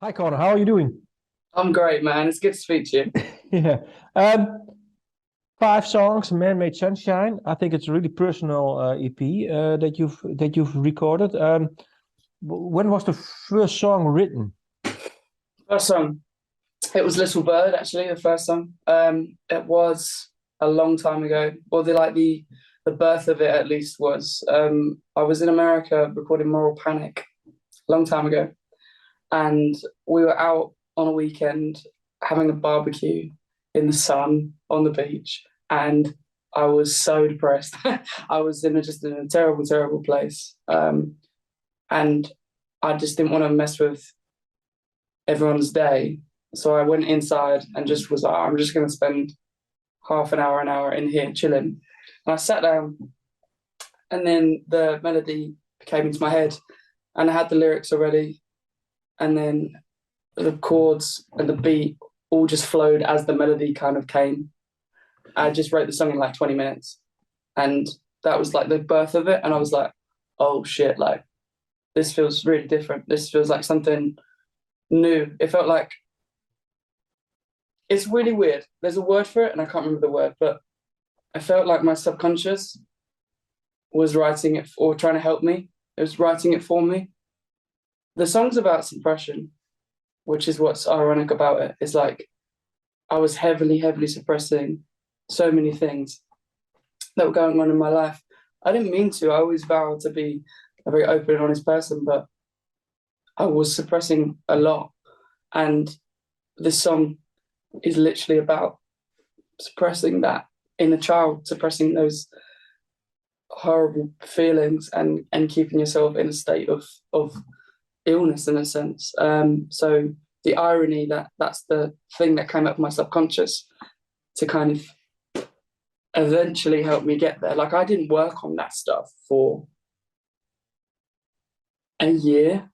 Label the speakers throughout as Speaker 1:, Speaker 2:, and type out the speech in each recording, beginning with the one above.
Speaker 1: Hi, Connor. How are you doing?
Speaker 2: I'm great, man. It's good to speak to you.
Speaker 1: Yeah. Um, Five songs, Man-Made Sunshine. I think it's a really personal EP that you've recorded. When was the first song written?
Speaker 2: First song, it was Little Bird, actually, the first song. It was a long time ago. Or the birth of it at least was I was in America recording Moral Panic a long time ago. And we were out on a weekend having a barbecue in the sun on the beach. And I was so depressed. I was just in a terrible, terrible place. And I just didn't want to mess with everyone's day. So I went inside and just was like, I'm just going to spend half an hour in here chilling. And I sat down, and then the melody came into my head, and I had the lyrics already. And then the chords and the beat all just flowed as the melody kind of came. I just wrote the song in like 20 minutes. And that was like the birth of it. And I was like, oh shit, like this feels really different. This feels like something new. It felt like it's really weird. There's a word for it, and I can't remember the word, but I felt like my subconscious was writing it or trying to help me. It was writing it for me. The song's about suppression, which is what's ironic about it. It's like I was heavily, heavily suppressing so many things that were going on in my life. I didn't mean to. I always vowed to be a very open and honest person, but I was suppressing a lot. And this song is literally about suppressing that inner child, suppressing those horrible feelings and keeping yourself in a state of illness in a sense. So the irony that that's the thing that came up in my subconscious to kind of eventually help me get there. Like I didn't work on that stuff for a year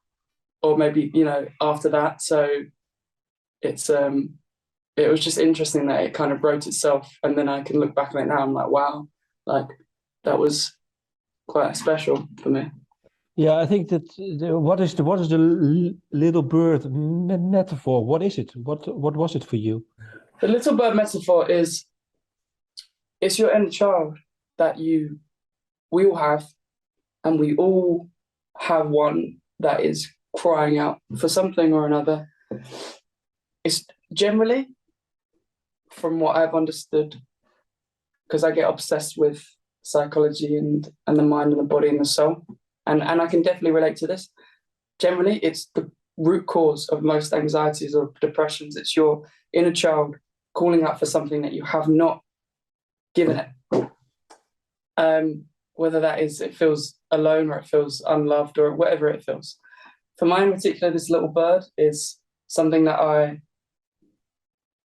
Speaker 2: or maybe, after that. So it's it was just interesting that it kind of wrote itself, and then I can look back on it now. I'm like, wow, like that was quite special for me.
Speaker 1: Yeah, I think that what is the little bird metaphor? What is it? What was it for you?
Speaker 2: The little bird metaphor is it's your inner child that we all have, and we all have one that is crying out for something or another. It's generally, from what I've understood, because I get obsessed with psychology and the mind and the body and the soul, and I can definitely relate to this. Generally, it's the root cause of most anxieties or depressions. It's your inner child calling out for something that you have not given it. Whether that is it feels alone or it feels unloved or whatever it feels. For mine in particular, this little bird is something that I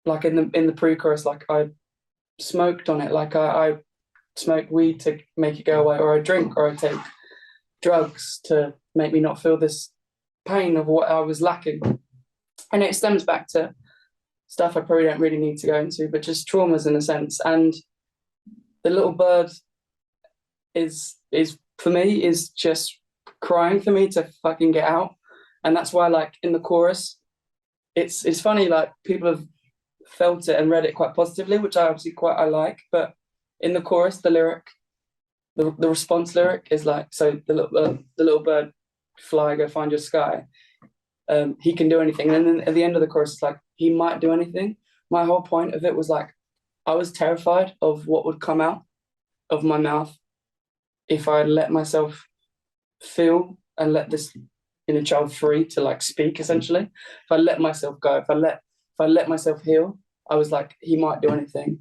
Speaker 2: like in the pre-chorus, like I smoked on it, like I smoke weed to make it go away, or I drink or I take drugs to make me not feel this pain of what I was lacking. And it stems back to stuff I probably don't really need to go into, but just traumas in a sense. And the little bird is for me is just crying for me to fucking get out. And that's why like in the chorus, it's funny, like people have felt it and read it quite positively, which I obviously quite I like. But in the chorus, the lyric, the response lyric is like, so the little bird, fly, go find your sky. He can do anything. And then at the end of the chorus, it's like he might do anything. My whole point of it was like I was terrified of what would come out of my mouth if I let myself feel and let this inner child free to like speak essentially. If I let myself go, if I let myself heal, I was like, he might do anything.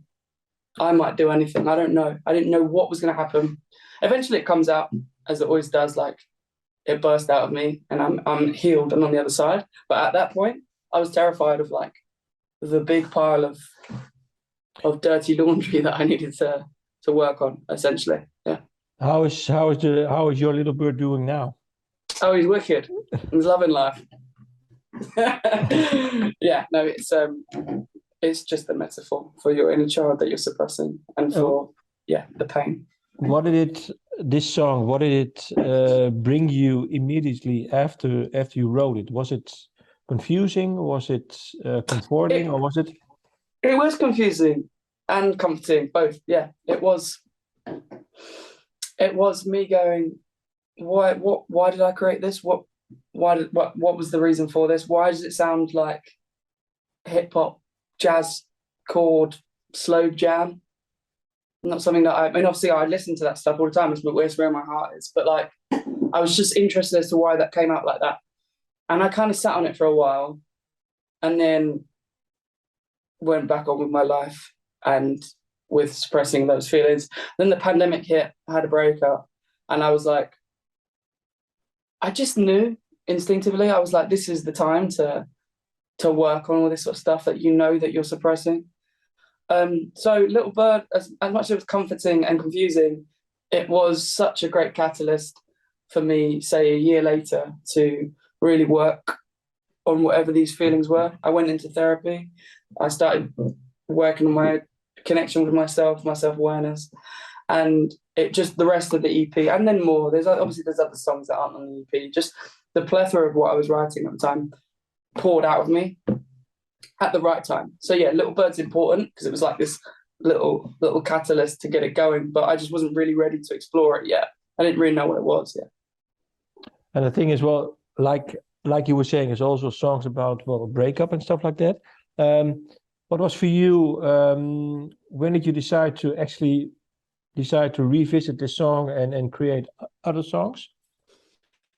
Speaker 2: I might do anything. I don't know. I didn't know what was gonna happen. Eventually it comes out as it always does, like it burst out of me and I'm healed and on the other side. But at that point, I was terrified of like the big pile of dirty laundry that I needed to work on, essentially. Yeah.
Speaker 1: How is your little bird doing now?
Speaker 2: Oh, he's wicked. He's loving life. Yeah, no, it's just a metaphor for your inner child that you're suppressing and
Speaker 1: Oh,
Speaker 2: for the pain.
Speaker 1: what did it this song? What did it bring you immediately after you wrote it? confusing? Was it comforting, or was it?
Speaker 2: It was confusing and comforting, both. Yeah, it was. It was me going, why did I create this? What was the reason for this? Why does it sound like hip hop, jazz chord, slow jam? Not something that I mean, obviously I listen to that stuff all the time. It's where my heart is. But like, I was just interested as to why that came out like that. And I kind of sat on it for a while and then went back on with my life and with suppressing those feelings. Then the pandemic hit, I had a breakup, and I was like, I just knew instinctively, I was like, this is the time to work on all this sort of stuff that you know that you're suppressing. So Little Bird, as much as it was comforting and confusing, it was such a great catalyst for me, say a year later, to really work on whatever these feelings were. I went into therapy. I started working on my connection with myself, my self-awareness, and it just the rest of the EP, and then more. There's other songs that aren't on the EP. Just the plethora of what I was writing at the time poured out of me at the right time. So yeah, Little Bird's important because it was like this little catalyst to get it going, but I just wasn't really ready to explore it yet. I didn't really know what it was yet.
Speaker 1: And the thing is, well, like you were saying, it's also songs about, well, breakup and stuff like that. What was for you? When did you decide to revisit this song and create other songs?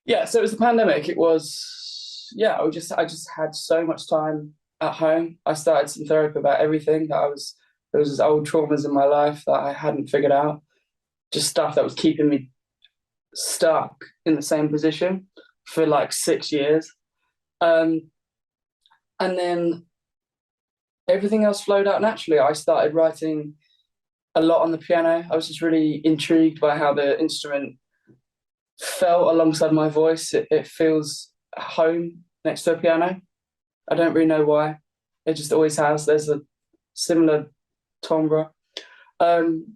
Speaker 2: Yeah, so it was the pandemic. It was I just had so much time at home. I started some therapy about everything there was just old traumas in my life that I hadn't figured out, just stuff that was keeping me stuck in the same position for like 6 years. And then everything else flowed out naturally. I started writing a lot on the piano. I was just really intrigued by how the instrument felt alongside my voice. It feels home next to a piano. I don't really know why. It just always has. There's a similar timbre. And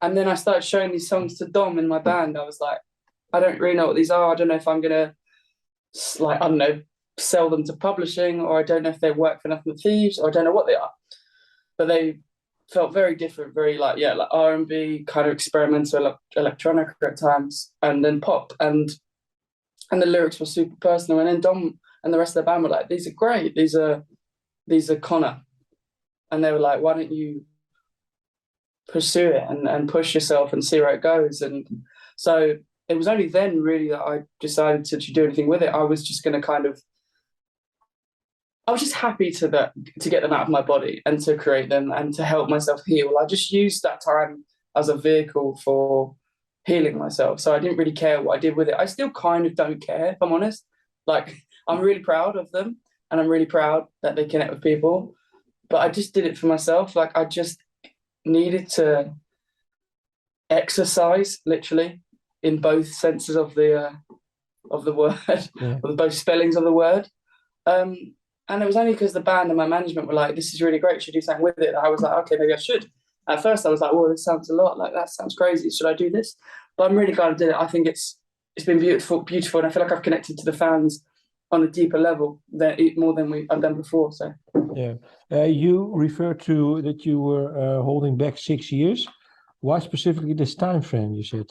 Speaker 2: then I started showing these songs to Dom in my band. I was like, I don't really know what these are. I don't know if I'm gonna, like, I don't know, sell them to publishing, or I don't know if they work for Nothing But Thieves, or I don't know what they are. But they felt very different, very like R&B, kind of experimental electronic at times, and then pop, and the lyrics were super personal. And then Dom and the rest of the band were like, these are great. These are Conor. And they were like, why don't you pursue it and push yourself and see where it goes? And so it was only then really that I decided to do anything with it. I was just going to I was just happy to get them out of my body and to create them and to help myself heal. I just used that time as a vehicle for healing myself. So I didn't really care what I did with it. I still kind of don't care, if I'm honest. Like, I'm really proud of them and I'm really proud that they connect with people. But I just did it for myself. Like, I just needed to exercise, literally, in both senses of the word,
Speaker 1: Yeah.
Speaker 2: of both spellings of the word. And it was only because the band and my management were like, this is really great, should do something with it. I was like, okay, maybe I should. At first I was like, well, this sounds a lot like that sounds crazy. Should I do this? But I'm really glad I did it. I think it's been beautiful, and I feel like I've connected to the fans on a deeper level more than I've done before. So
Speaker 1: yeah, you referred to that you were holding back 6 years. Why specifically this time frame? You said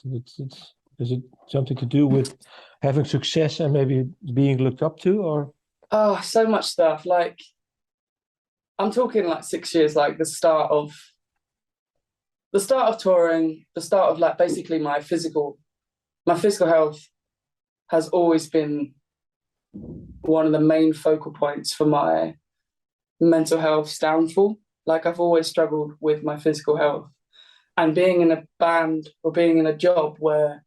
Speaker 1: is it something to do with having success and maybe being looked up to, or?
Speaker 2: Oh, so much stuff. Like, I'm talking like 6 years, like the start of touring, the start of like basically my physical health has always been one of the main focal points for my mental health's downfall. Like, I've always struggled with my physical health, and being in a band or being in a job where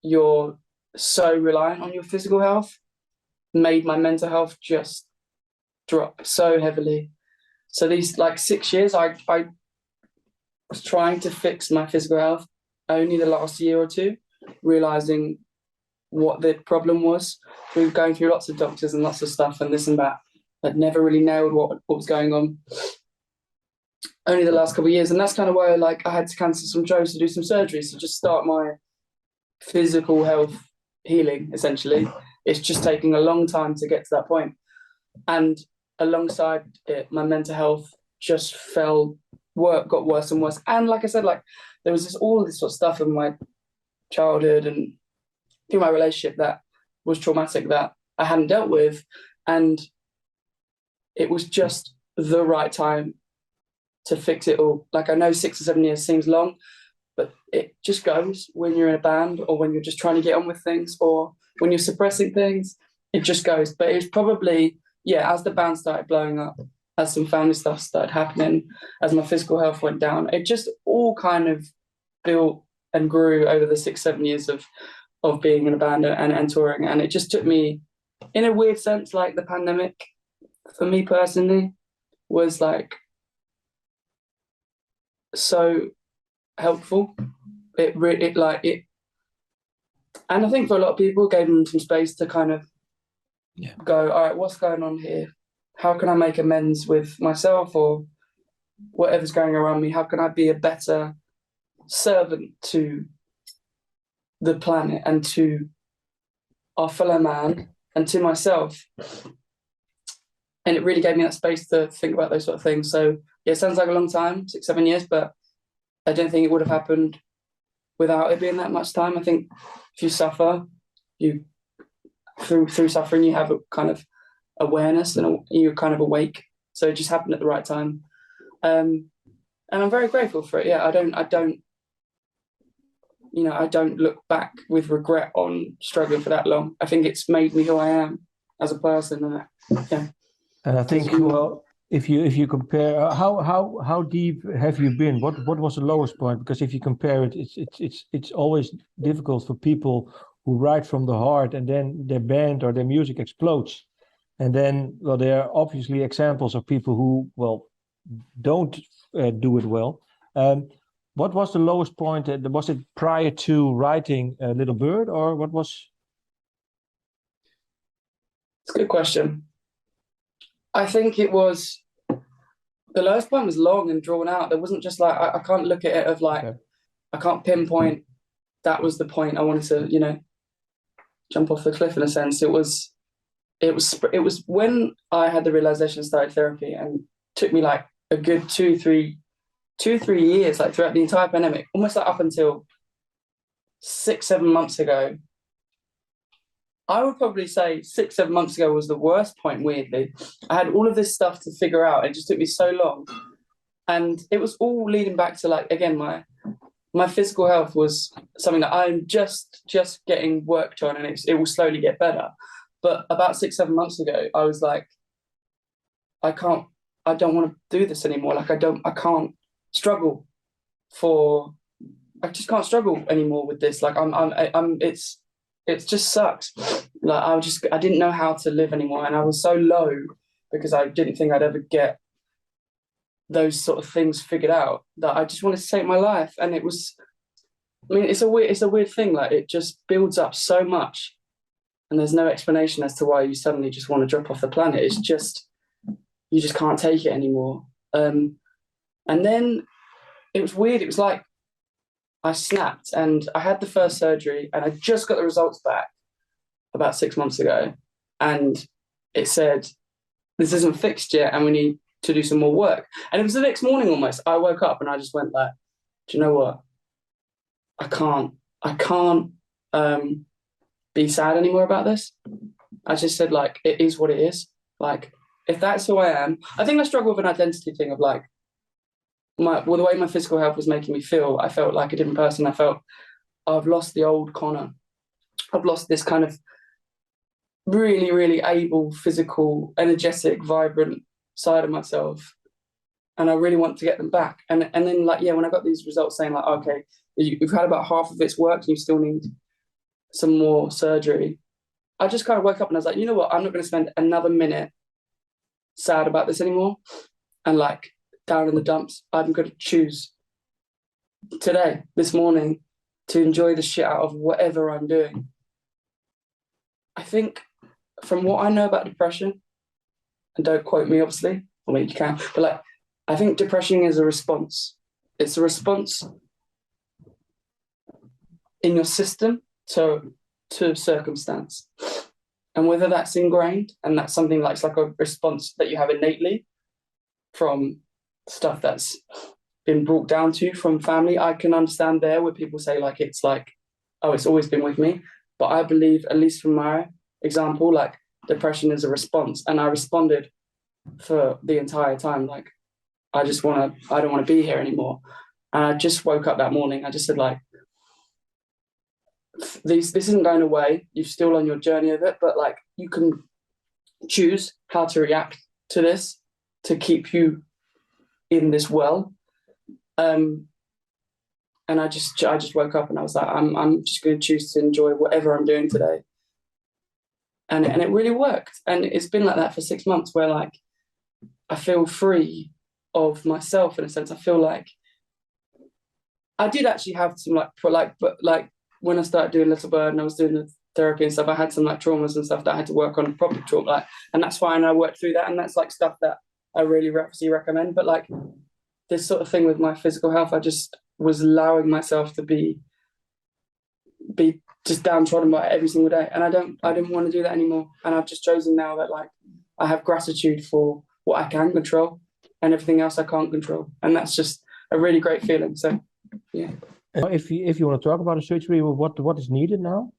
Speaker 2: you're so reliant on your physical health made my mental health just drop so heavily. So these like 6 years, I was trying to fix my physical health. Only the last year or two, realizing what the problem was. We were going through lots of doctors and lots of stuff and this and that, but never really nailed what was going on. Only the last couple of years, and that's kind of why like I had to cancel some shows to do some surgeries to just start my physical health healing. Essentially, It's just taking a long time to get to that point. And alongside it, my mental health just got worse and worse. And like I said, like there was all this sort of stuff in my childhood and through my relationship that was traumatic that I hadn't dealt with. And it was just the right time to fix it all. Like I know 6 or 7 years seems long, but it just goes when you're in a band or when you're just trying to get on with things or when you're suppressing things, it just goes. But it was probably, yeah, as the band started blowing up, as some family stuff started happening, as my physical health went down, it just all kind of built and grew over the 6, 7 years of being in a band and touring. And it just took me, in a weird sense, like the pandemic, for me personally, was like so helpful. And I think for a lot of people, gave them some space to kind of go, all right, what's going on here? How can I make amends with myself or whatever's going around me? How can I be a better servant to the planet and to our fellow man and to myself? And it really gave me that space to think about those sort of things. So yeah, it sounds like a long time, 6, 7 years, but I don't think it would have happened without it being that much time. I think if you suffer, through suffering, you have a kind of awareness and you're kind of awake. So it just happened at the right time. And I'm very grateful for it. Yeah, I don't look back with regret on struggling for that long. I think it's made me who I am as a person. And yeah.
Speaker 1: And I think, well, if you compare, how deep have you been? What was the lowest point? Because if you compare it, it's always difficult for people who write from the heart and then their band or their music explodes. And then, well, there are obviously examples of people who, well, don't do it well. What was the lowest point? Was it prior to writing Little Bird, or what was?
Speaker 2: It's a good question. I think it was, the lowest point was long and drawn out. There wasn't just like, I can't look at it of like, okay. I can't pinpoint that was the point I wanted to, jump off the cliff in a sense. It was when I had the realization, started therapy, and it took me like a good 2-3 years, like throughout the entire pandemic, almost like up until 6-7 months ago. I would probably say 6-7 months ago was the worst point, weirdly. I had all of this stuff to figure out. It just took me so long. And it was all leading back to, like, again, my physical health was something that I'm just getting worked on, and it will slowly get better. But about 6-7 months ago, I was like, I don't want to do this anymore. Like, I can't struggle I just can't struggle anymore with this. Like, it just sucks. Like, I didn't know how to live anymore. And I was so low because I didn't think I'd ever get those sort of things figured out that I just wanted to take my life. And it was, I mean, it's a weird thing. Like, it just builds up so much and there's no explanation as to why you suddenly just want to drop off the planet. It's just, you just can't take it anymore. And then it was weird. It was like I snapped, and I had the first surgery, and I just got the results back about 6 months ago. And it said, this isn't fixed yet, and we need to do some more work. And it was the next morning almost. I woke up and I just went like, do you know what? I can't be sad anymore about this. I just said, like, it is what it is. Like, if that's who I am, I think I struggle with an identity thing of like, the way my physical health was making me feel, I felt like a different person. I felt I've lost the old Conor. I've lost this kind of really, really able, physical, energetic, vibrant side of myself. And I really want to get them back. And then, like, yeah, when I got these results saying like, okay, you've had about half of it's worked and you still need some more surgery, I just kind of woke up and I was like, you know what? I'm not going to spend another minute sad about this anymore. And like, down in the dumps, I'm going to choose today, this morning, to enjoy the shit out of whatever I'm doing. I think from what I know about depression, and don't quote me, obviously, I mean, you can, but like, I think depression is a response. It's a response in your system to circumstance. And whether that's ingrained and that's something like it's like a response that you have innately from stuff that's been brought down to you from family, I can understand there where people say like it's like, oh, it's always been with me. But I believe, at least from my example, like depression is a response, and I responded for the entire time. Like I don't want to be here anymore. And I just woke up that morning. I just said like, this isn't going away. You're still on your journey of it, but like you can choose how to react to this to keep you in this well. And I just woke up and I was like, I'm just going to choose to enjoy whatever I'm doing today. And it really worked. And it's been like that for 6 months, where like I feel free of myself in a sense. I feel like I did actually have some but when I started doing Little Bird and I was doing the therapy and stuff, I had some like traumas and stuff that I had to work on, proper trauma, like, and that's fine. I worked through that, and that's like stuff that I really obviously recommend. But like this sort of thing with my physical health, I just was allowing myself to be just downtrodden by it every single day, and I didn't want to do that anymore. And I've just chosen now that like I have gratitude for what I can control and everything else I can't control, and that's just a really great feeling. So yeah.
Speaker 1: If you want to talk about the surgery, what is needed now?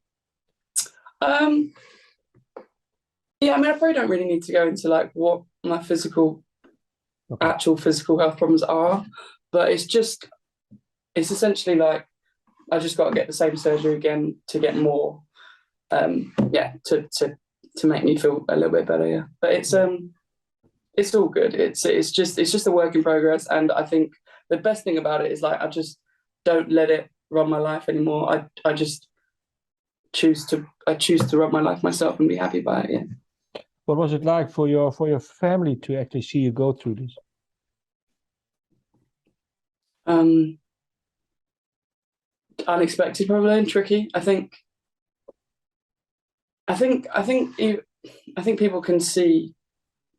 Speaker 2: Yeah, I mean, I probably don't really need to go into like what my actual physical health problems are, but it's essentially like I just got to get the same surgery again to get more, to make me feel a little bit better. Yeah, but it's all good. It's just a work in progress, and I think the best thing about it is like I just don't let it run my life anymore. I just choose to run my life myself and be happy by it. Yeah.
Speaker 1: What was it like for your family to actually see you go through this?
Speaker 2: Unexpected, probably, and tricky. I think people can see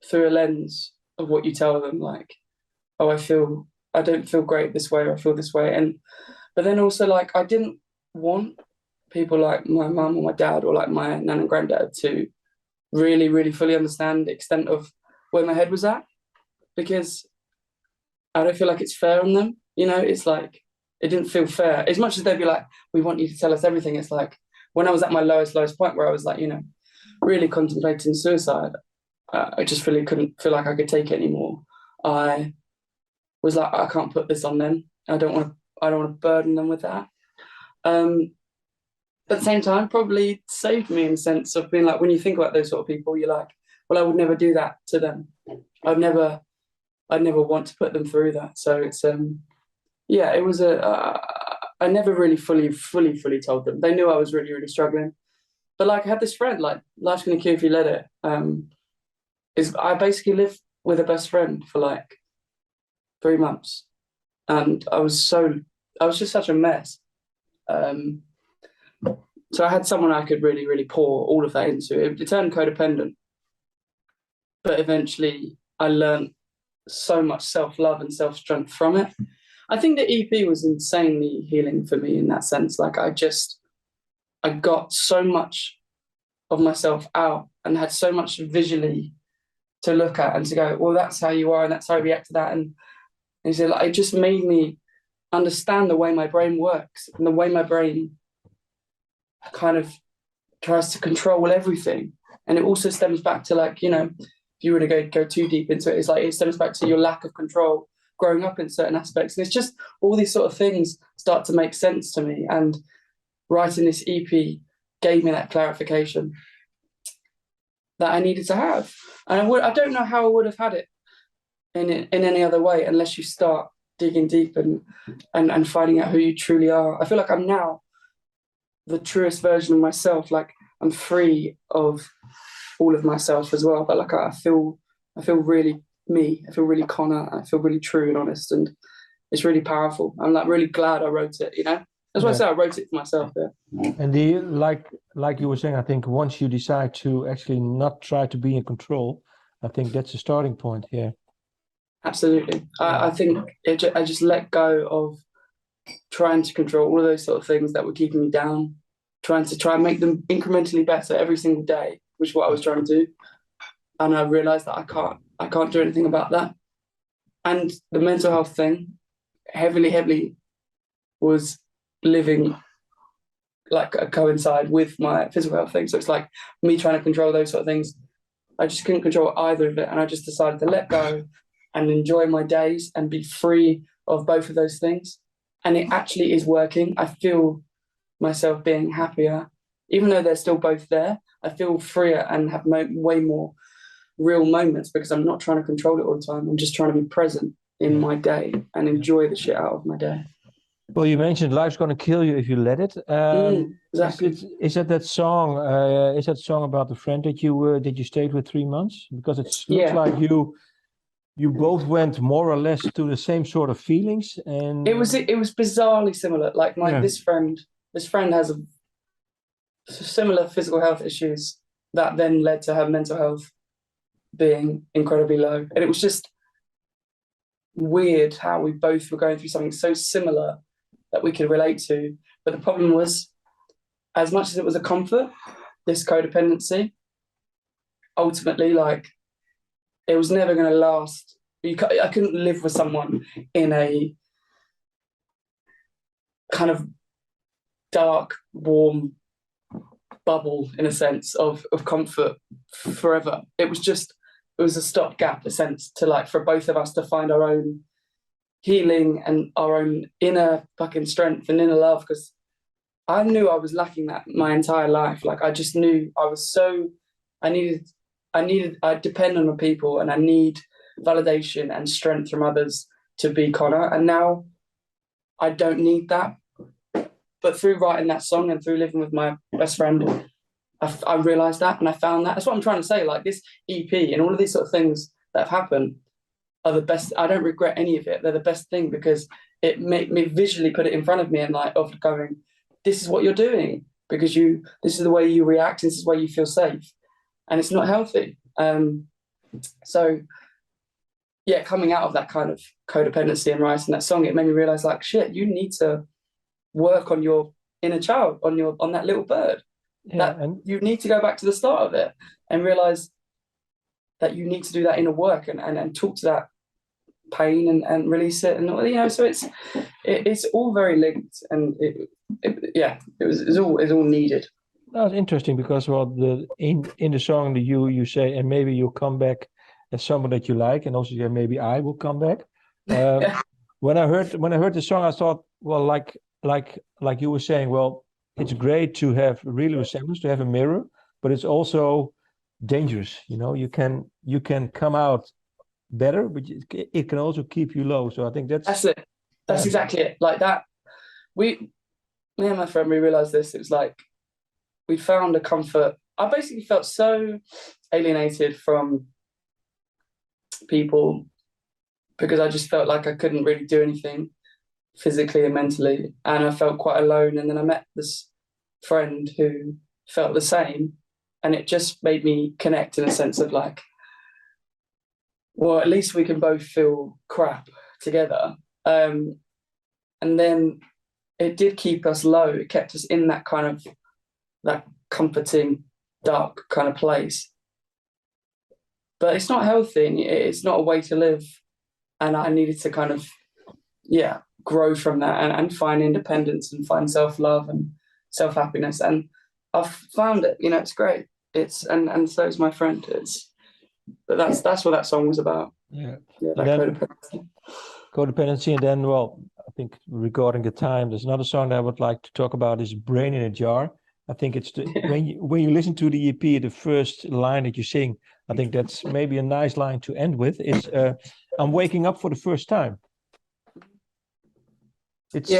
Speaker 2: through a lens of what you tell them, like, oh, I don't feel great this way, or I feel this way, but then also like I didn't want people like my mum or my dad or like my nan and granddad to really, really fully understand the extent of where my head was at, because I don't feel like it's fair on them. You know, it's like it didn't feel fair. As much as they'd be like, we want you to tell us everything, it's like when I was at my lowest point where I was like, you know, really contemplating suicide, I just really couldn't feel like I could take it anymore. I was like, I can't put this on them. I don't want to burden them with that. At the same time, probably saved me in the sense of being like, when you think about those sort of people, you're like, well, I would never do that to them. I'd never want to put them through that. So it's it was I never really fully told them. They knew I was really, really struggling. But like I had this friend, like Life's Gonna Kill If You Let It. I basically lived with a best friend for like 3 months. And I was just such a mess. So I had someone I could really, really pour all of that into. It turned codependent. But eventually I learned so much self-love and self-strength from it. I think the EP was insanely healing for me in that sense. Like I got so much of myself out and had so much visually to look at and to go, well, that's how you are and that's how I react to that. And so like, it just made me understand the way my brain works and the way my brain kind of tries to control everything. And it also stems back to like, you know, if you were to go too deep into it, it's like it stems back to your lack of control growing up in certain aspects. And it's just all these sort of things start to make sense to me. And writing this EP gave me that clarification that I needed to have. And I don't know how I would have had it in any other way unless you start digging deep and finding out who you truly are. I feel like I'm now the truest version of myself. Like I'm free of all of myself as well. But like I feel really me. I feel really Conor. I feel really true and honest, and it's really powerful. I'm like really glad I wrote it. You know, that's why I say I wrote it for myself. Yeah.
Speaker 1: And like you were saying, I think once you decide to actually not try to be in control, I think that's a starting point here.
Speaker 2: Absolutely. I think I just let go of trying to control all of those sort of things that were keeping me down, trying to make them incrementally better every single day. which is what I was trying to do. And I realized that I can't do anything about that. And the mental health thing heavily was living like a coincide with my physical health thing. So it's like me trying to control those sort of things. I just couldn't control either of it. And I just decided to let go and enjoy my days and be free of both of those things. And it actually is working. I feel myself being happier, even though they're still both there. I feel freer and have way more real moments because I'm not trying to control it all the time. I'm just trying to be present in my day and enjoy the shit out of my day.
Speaker 1: Well, you mentioned life's gonna kill you if you let it.
Speaker 2: Exactly.
Speaker 1: Is that song? Is that song about the friend that you stayed with 3 months? Because it looks like you both went more or less to the same sort of feelings, and
Speaker 2: it was bizarrely similar. Like this friend has a similar physical health issues that then led to her mental health being incredibly low, and it was just weird how we both were going through something so similar that we could relate to. But the problem was, as much as it was a comfort, this codependency, ultimately, like, it was never going to last. I couldn't live with someone in a kind of dark, warm bubble, in a sense, of comfort forever. It was a stopgap, a sense, to like for both of us to find our own healing and our own inner fucking strength and inner love, because I knew I was lacking that my entire life. Like, I just knew I depend on people and I need validation and strength from others to be Conor. And now I don't need that. But through writing that song and through living with my best friend, I realized that and I found that. That's what I'm trying to say. Like, this EP and all of these sort of things that have happened are the best. I don't regret any of it. They're the best thing because it made me visually put it in front of me and like of going, this is what you're doing because this is the way you react. This is where you feel safe, and it's not healthy. So yeah, coming out of that kind of codependency and writing that song, it made me realize, like, shit, you need to work on your inner child, on that little bird. And you need to go back to the start of it and realize that you need to do that inner work and talk to that pain and release it. And so it's all very linked, and it's all needed.
Speaker 1: That's interesting because in the song that you say, and maybe you'll come back as someone that you like, and also maybe I will come back. When I heard the song, I thought, well, like you were saying, well, it's great to have really resemblance, to have a mirror, but it's also dangerous. You can come out better, but it can also keep you low. So I think that's
Speaker 2: it. That's exactly it. Like that, me and my friend, we realized this. It was like we found a comfort. I basically felt so alienated from people because I just felt like I couldn't really do anything physically and mentally, and I felt quite alone. And then I met this friend who felt the same, and it just made me connect in a sense of like, well, at least we can both feel crap together. And then it did keep us low. It kept us in that kind of that comforting, dark kind of place. But it's not healthy. It's not a way to live. And I needed to kind of, grow from that and find independence and find self-love and self-happiness. And I've found it. It's great. And so is my friend. But that's what that song was about.
Speaker 1: Yeah.
Speaker 2: Codependency.
Speaker 1: Codependency, and then, well, I think regarding the time, there's another song that I would like to talk about is "Brain in a Jar." I think it's when you listen to the EP, the first line that you sing, I think that's maybe a nice line to end with. Is "I'm waking up for the first time." It's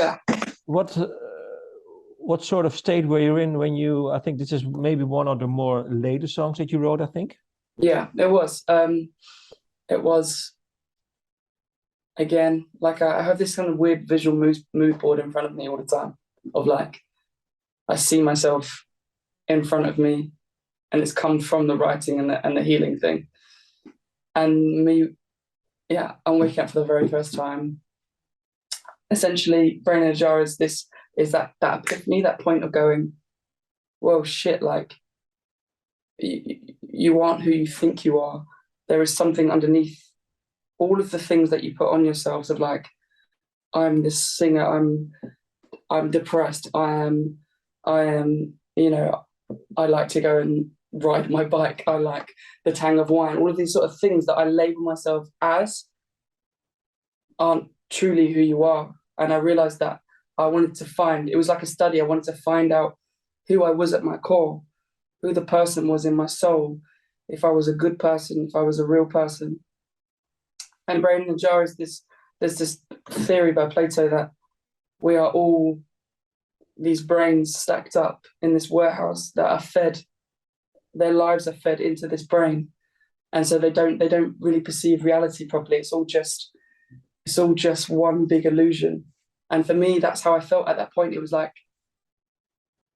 Speaker 1: what sort of state were you in when you? I think this is maybe one of the more later songs that you wrote, I think.
Speaker 2: Yeah, it was. It was. Again, like I have this kind of weird visual mood board in front of me all the time. Of like, I see myself in front of me, and it's come from the writing and the healing thing. And me, I'm waking up for the very first time. Essentially, Brain in a Jar is that epiphany, that point of going, whoa, shit, like, you aren't who you think you are. There is something underneath all of the things that you put on yourselves of like, I'm this singer, I'm depressed, I am, I like to go and ride my bike, I like the tang of wine, all of these sort of things that I label myself as aren't truly who you are. And I realized that it was like a study, I wanted to find out who I was at my core, who the person was in my soul, if I was a good person, if I was a real person. And brain in the jar there's this theory by Plato that we are all these brains stacked up in this warehouse that are fed, their lives are fed into this brain. And so they don't really perceive reality properly. It's all just one big illusion. And for me, that's how I felt at that point. It was like,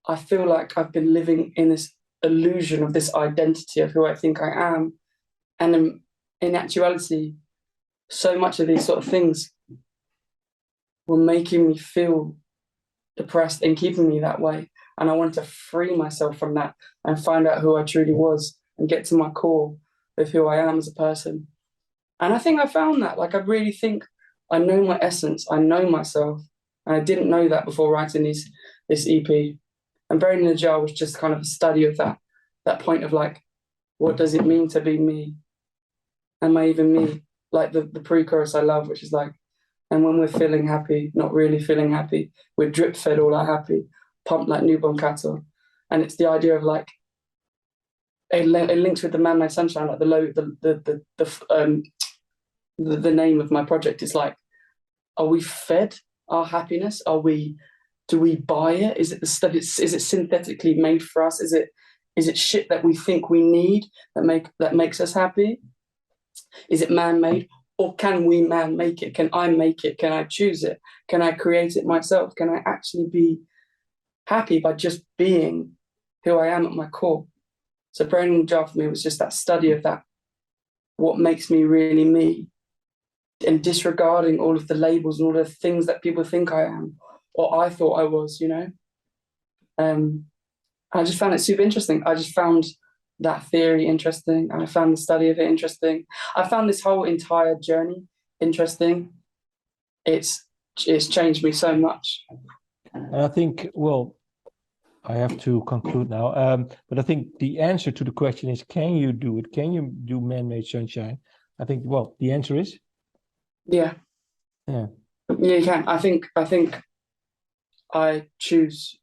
Speaker 2: I feel like I've been living in this illusion of this identity of who I think I am. And in actuality, so much of these sort of things were making me feel depressed and keeping me that way. And I wanted to free myself from that and find out who I truly was and get to my core with who I am as a person. And I think I found that. Like, I really think I know my essence, I know myself. And I didn't know that before writing this EP. And Brain in the Jar was just kind of a study of that point of like, what does it mean to be me? Am I even me? Like the pre-chorus I love, which is like, and when we're feeling happy, not really feeling happy, we're drip fed all our happy, pumped like newborn cattle. And it's the idea of like, it links with the Man-Made Sunshine, like the name of my project is like, are we fed our happiness? Do we buy it? Is it the stuff? Is it synthetically made for us? Is it shit that we think we need that makes us happy? Is it man-made, or can we make it? Can I make it? Can I choose it? Can I create it myself? Can I actually be happy by just being who I am at my core? So Brain in the Jar for me was just that study of that, what makes me really me, and disregarding all of the labels and all the things that people think I am or I thought I was, I just found it super interesting. I just found that theory interesting, and I found the study of it interesting. I found this whole entire journey interesting. It's changed me so much.
Speaker 1: And I think, well, I have to conclude now. But I think the answer to the question is, can you do it? Can you do Man-Made Sunshine? I think, well, the answer is
Speaker 2: Yeah.
Speaker 1: yeah.
Speaker 2: Yeah, you can. I think I choose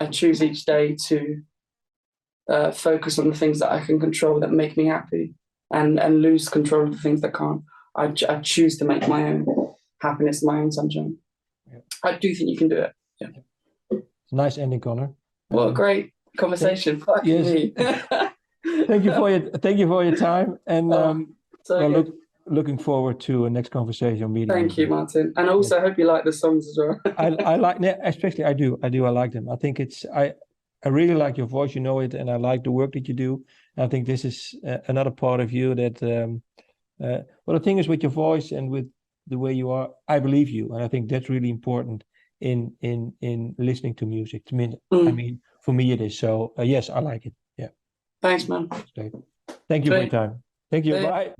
Speaker 2: each day to focus on the things that I can control that make me happy, and lose control of the things that can't. I choose to make my own happiness my own sunshine.
Speaker 1: Yeah.
Speaker 2: I do think you can do it. Yeah.
Speaker 1: Nice ending, Conor.
Speaker 2: What a great conversation.
Speaker 1: Yes. Thank you for your time, and looking forward to a next conversation.
Speaker 2: Thank you, Martin. And also, I hope you like the songs as well.
Speaker 1: I like, especially I do. I like them. I think I really like your voice. You know it, and I like the work that you do. And I think this is another part of you that. Well, the thing is with your voice and with the way you are, I believe you, and I think that's really important in listening to music. I mean, for me it is. So yes, I like it. Yeah.
Speaker 2: Thanks, man.
Speaker 1: Thank you for your time. Thank you. Bye.